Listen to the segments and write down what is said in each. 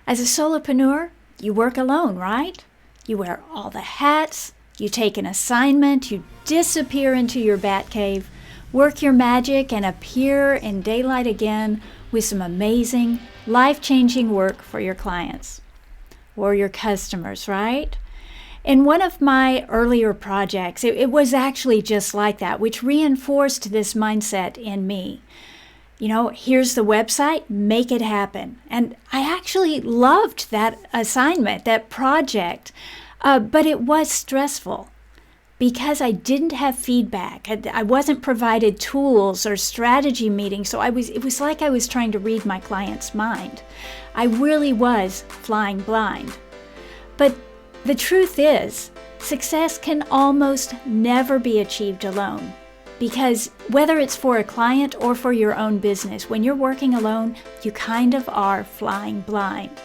As a solopreneur, you work alone, right? You wear all the hats, you take an assignment, you disappear into your bat cave, work your magic, and appear in daylight again with some amazing, life-changing work for your clients or your customers, right? In one of my earlier projects, it was actually just like that, which reinforced this mindset in me. Here's the website, make it happen. And I actually loved that assignment, that project, but it was stressful because I didn't have feedback. I wasn't provided tools or strategy meetings, so it was like I was trying to read my client's mind. I really was flying blind. But the truth is, success can almost never be achieved alone. Because whether it's for a client or for your own business, when you're working alone, you kind of are flying blind.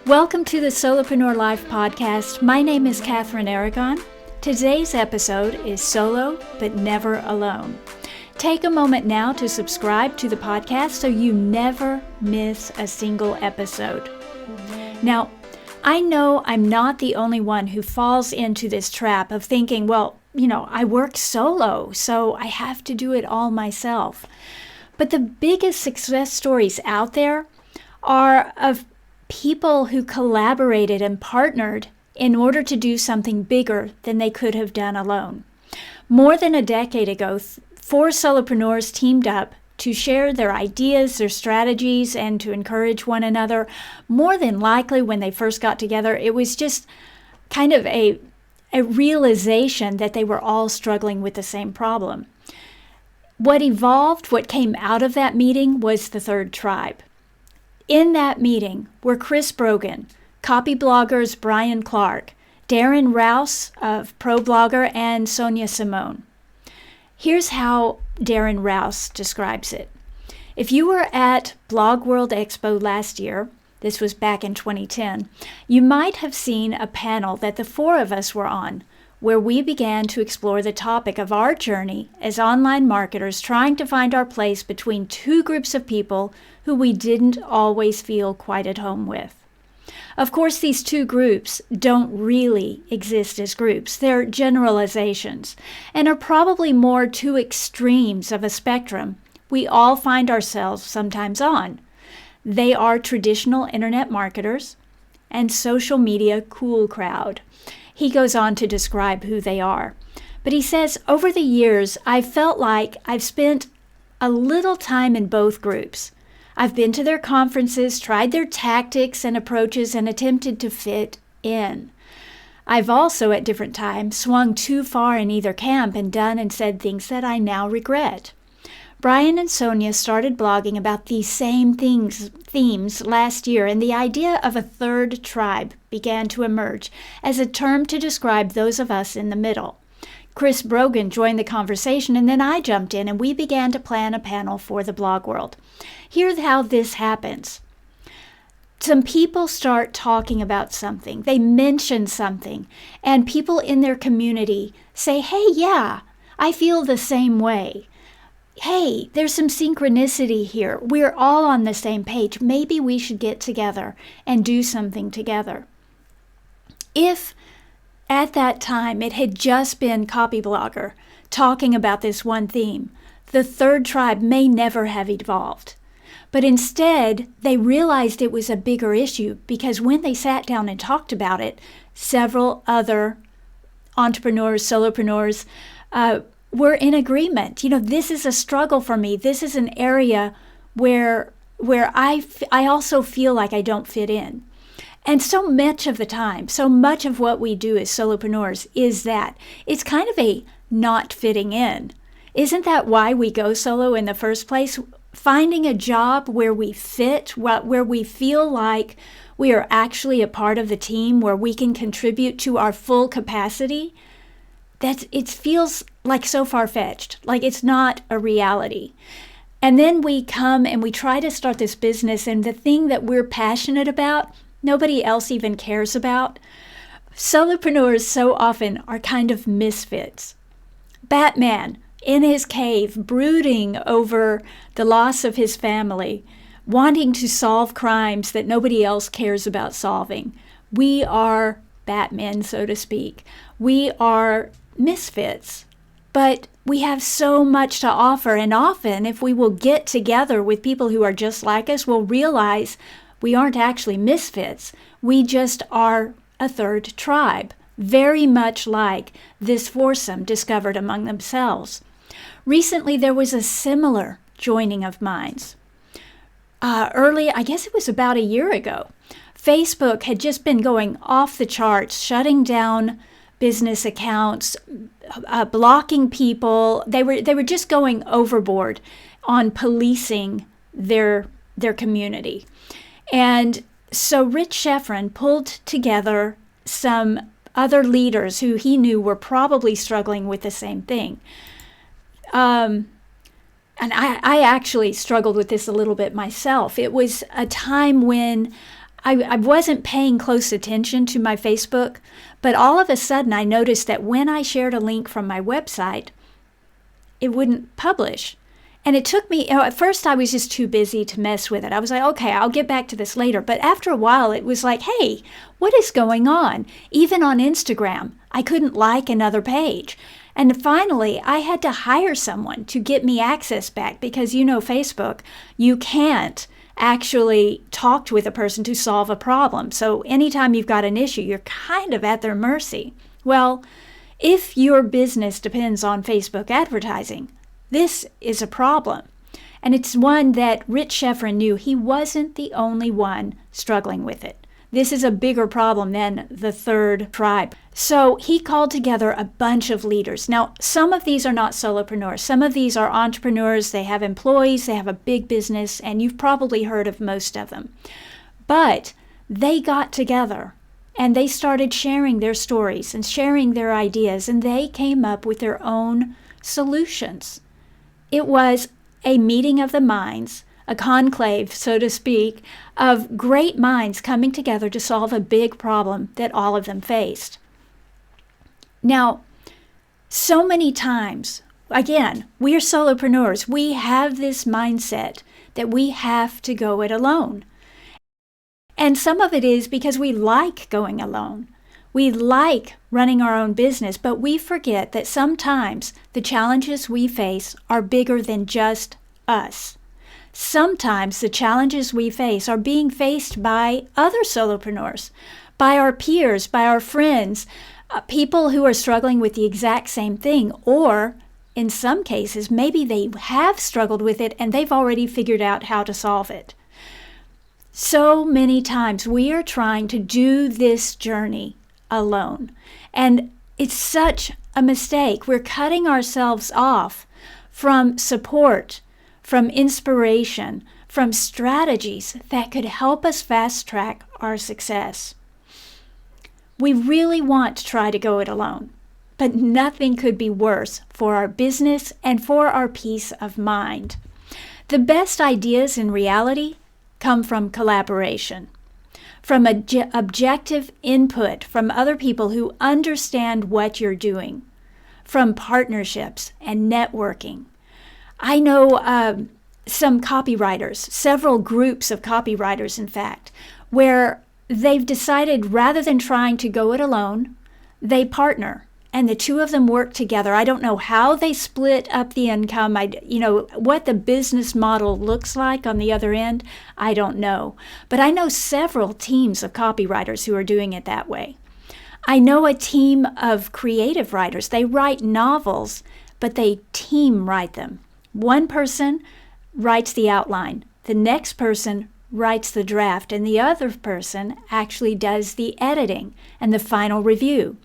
Welcome to the Solopreneur Life podcast. My name is Catherine Aragon. Today's episode is Solo But Never Alone. Take a moment now to subscribe to the podcast so you never miss a single episode. Now, I know I'm not the only one who falls into this trap of thinking, I work solo, so I have to do it all myself. But the biggest success stories out there are of people who collaborated and partnered in order to do something bigger than they could have done alone. More than a decade ago, 4 solopreneurs teamed up to share their ideas, their strategies, and to encourage one another. More than likely, when they first got together, it was just kind of a realization that they were all struggling with the same problem. What evolved, what came out of that meeting was the third tribe. In that meeting were Chris Brogan, copy bloggers Brian Clark, Darren Rouse of ProBlogger, and Sonia Simone. Here's how Darren Rouse describes it. If you were at Blog World Expo last year, this was back in 2010, you might have seen a panel that the 4 of us were on, where we began to explore the topic of our journey as online marketers trying to find our place between 2 groups of people who we didn't always feel quite at home with. Of course, these 2 groups don't really exist as groups. They're generalizations and are probably more 2 extremes of a spectrum we all find ourselves sometimes on. They are traditional internet marketers and social media cool crowd. He goes on to describe who they are. But he says, over the years, I felt like I've spent a little time in both groups. I've been to their conferences, tried their tactics and approaches, and attempted to fit in. I've also, at different times, swung too far in either camp and done and said things that I now regret. Brian and Sonia started blogging about these same themes last year, and the idea of a third tribe began to emerge as a term to describe those of us in the middle. Chris Brogan joined the conversation, and then I jumped in, and we began to plan a panel for the blog world. Here's how this happens. Some people start talking about something. They mention something, and people in their community say, hey, yeah, I feel the same way. Hey, there's some synchronicity here. We're all on the same page. Maybe we should get together and do something together. If at that time it had just been Copyblogger talking about this one theme, the third tribe may never have evolved. But instead, they realized it was a bigger issue because when they sat down and talked about it, several other entrepreneurs, solopreneurs, were in agreement. This is a struggle for me. This is an area where I also feel like I don't fit in. And so much of the time, so much of what we do as solopreneurs is that it's kind of a not fitting in. Isn't that why we go solo in the first place? Finding a job where we fit, where we feel like we are actually a part of the team, where we can contribute to our full capacity, it feels like so far-fetched, like it's not a reality. And then we come and we try to start this business, and the thing that we're passionate about, nobody else even cares about. Solopreneurs so often are kind of misfits. Batman in his cave, brooding over the loss of his family, wanting to solve crimes that nobody else cares about solving. We are Batmen, so to speak. We are misfits, but we have so much to offer. And often, if we will get together with people who are just like us, we'll realize we aren't actually misfits. We just are a third tribe, very much like this foursome discovered among themselves. Recently, there was a similar joining of minds. Early, I guess it was about a year ago, Facebook had just been going off the charts, shutting down business accounts, blocking people. They were just going overboard on policing their community. And so Rich Schefren pulled together some other leaders who he knew were probably struggling with the same thing. And I actually struggled with this a little bit myself. It was a time when I wasn't paying close attention to my Facebook, but all of a sudden I noticed that when I shared a link from my website, it wouldn't publish. And it took me, at first I was just too busy to mess with it. I was like, okay, I'll get back to this later. But after a while, it was like, hey, what is going on? Even on Instagram, I couldn't like another page. And finally, I had to hire someone to get me access back because, Facebook, you can't actually talk with a person to solve a problem. So anytime you've got an issue, you're kind of at their mercy. Well, if your business depends on Facebook advertising, this is a problem. And it's one that Rich Schefren knew he wasn't the only one struggling with it. This is a bigger problem than the third tribe. So he called together a bunch of leaders. Now, some of these are not solopreneurs. Some of these are entrepreneurs. They have employees. They have a big business, and you've probably heard of most of them. But they got together, and they started sharing their stories and sharing their ideas, and they came up with their own solutions. It was a meeting of the minds, a conclave, so to speak, of great minds coming together to solve a big problem that all of them faced. Now, so many times, again, we are solopreneurs. We have this mindset that we have to go it alone. And some of it is because we like going alone. We like running our own business, but we forget that sometimes the challenges we face are bigger than just us. Sometimes the challenges we face are being faced by other solopreneurs, by our peers, by our friends, people who are struggling with the exact same thing, or in some cases, maybe they have struggled with it and they've already figured out how to solve it. So many times we are trying to do this journey alone, and it's such a mistake. We're cutting ourselves off from support, from inspiration, from strategies that could help us fast track our success. We really want to try to go it alone, but nothing could be worse for our business and for our peace of mind. The best ideas in reality come from collaboration, from objective input from other people who understand what you're doing, from partnerships and networking. I know some copywriters, several groups of copywriters, in fact, where they've decided rather than trying to go it alone, they partner and the two of them work together. I don't know how they split up the income. What the business model looks like on the other end, I don't know. But I know several teams of copywriters who are doing it that way. I know a team of creative writers. They write novels, but they team write them. One person writes the outline. The next person writes the draft, and the other person actually does the editing and the final review.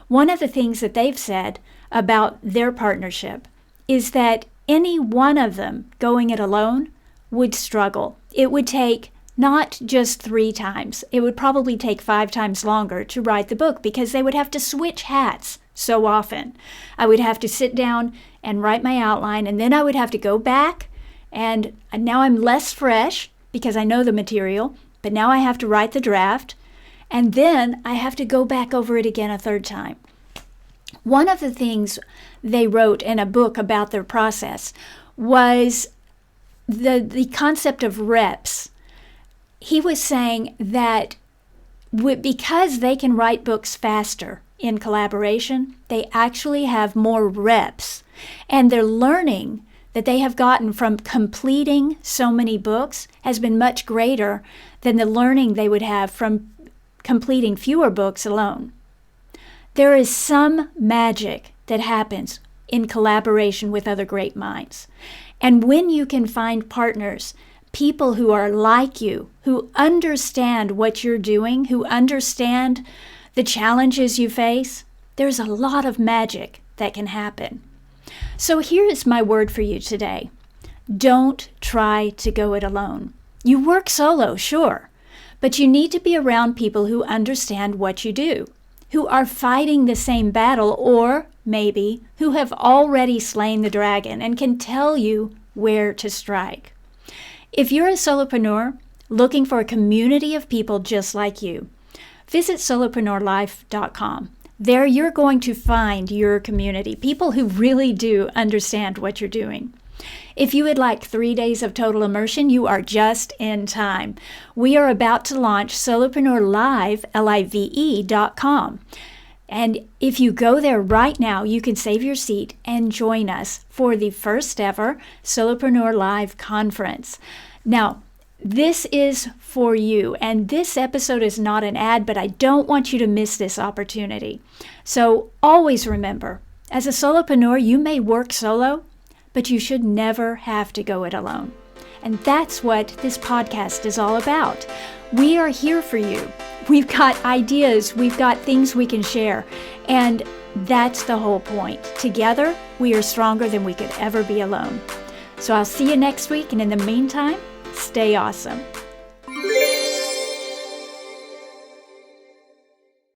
One of the things that they've said about their partnership is that any one of them going it alone would struggle. It would take not just 3 times. It would probably take 5 times longer to write the book because they would have to switch hats so often. I would have to sit down and write my outline, and then I would have to go back, and now I'm less fresh because I know the material, but now I have to write the draft, and then I have to go back over it again a 3rd time. One of the things they wrote in a book about their process was the concept of reps. He was saying that because they can write books faster in collaboration, they actually have more reps. And their learning that they have gotten from completing so many books has been much greater than the learning they would have from completing fewer books alone. There is some magic that happens in collaboration with other great minds. And when you can find partners, people who are like you, who understand what you're doing, who understand the challenges you face, there's a lot of magic that can happen. So here is my word for you today. Don't try to go it alone. You work solo, sure, but you need to be around people who understand what you do, who are fighting the same battle, or maybe who have already slain the dragon and can tell you where to strike. If you're a solopreneur looking for a community of people just like you, visit solopreneurlife.com. There you're going to find your community, people who really do understand what you're doing. If you would like 3 days of total immersion, you are just in time. We are about to launch Solopreneur Live, live.com. And if you go there right now, you can save your seat and join us for the first ever Solopreneur Live conference. Now, this is for you, and this episode is not an ad, but I don't want you to miss this opportunity. So always remember, as a solopreneur, you may work solo, but you should never have to go it alone. And that's what this podcast is all about. We are here for you. We've got ideas, we've got things we can share, and that's the whole point. Together, we are stronger than we could ever be alone. So I'll see you next week, and in the meantime, stay awesome.